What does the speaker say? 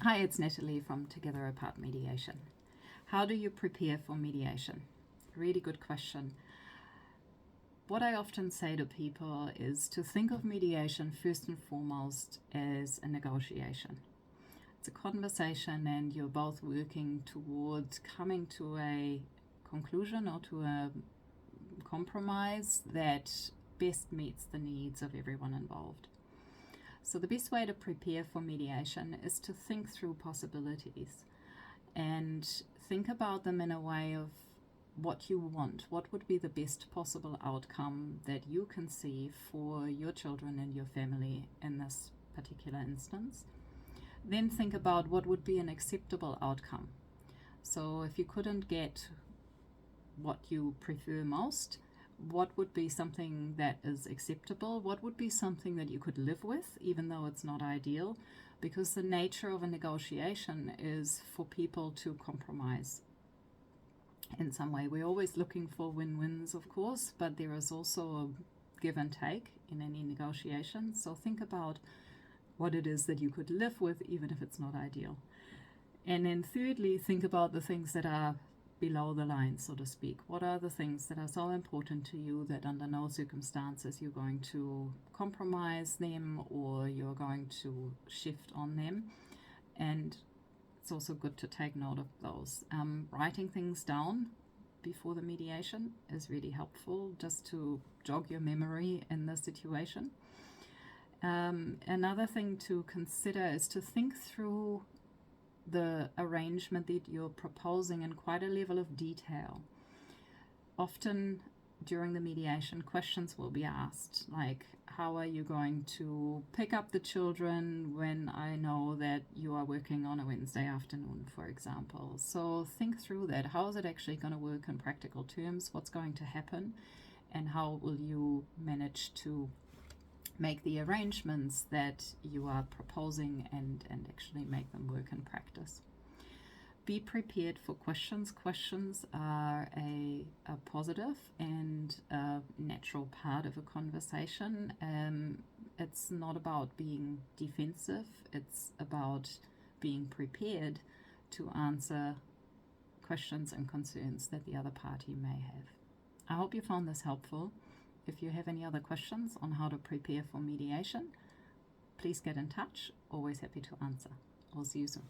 Hi, it's Natalie from Together Apart Mediation. How do you prepare for mediation? Really good question. What I often say to people is to think of mediation first and foremost as a negotiation. It's a conversation and you're both working towards coming to a conclusion or to a compromise that best meets the needs of everyone involved. So the best way to prepare for mediation is to think through possibilities and think about them in a way of what you want. What would be the best possible outcome that you can see for your children and your family in this particular instance? Then think about what would be an acceptable outcome. So if you couldn't get what you prefer most, what would be something that is acceptable? What would be something that you could live with, even though it's not ideal? Because the nature of a negotiation is for people to compromise in some way. We're always looking for win-wins, of course, but there is also a give and take in any negotiation. So think about what it is that you could live with, even if it's not ideal. And then thirdly, think about the things that are below the line, so to speak. What are the things that are so important to you that under no circumstances you're going to compromise them or you're going to shift on them? And it's also good to take note of those. Writing things down before the mediation is really helpful, just to jog your memory in the situation. Another thing to consider is to think through the arrangement that you're proposing in quite a level of detail. Often during the mediation, questions will be asked, like, how are you going to pick up the children when I know that you are working on a Wednesday afternoon, for example? So think through that. How is it actually going to work in practical terms? What's going to happen? And how will you manage to make the arrangements that you are proposing and actually make them work in practice? Be prepared for questions. Questions are a positive and a natural part of a conversation. It's not about being defensive. It's about being prepared to answer questions and concerns that the other party may have. I hope you found this helpful. If you have any other questions on how to prepare for mediation, please get in touch. Always happy to answer. I'll see you soon.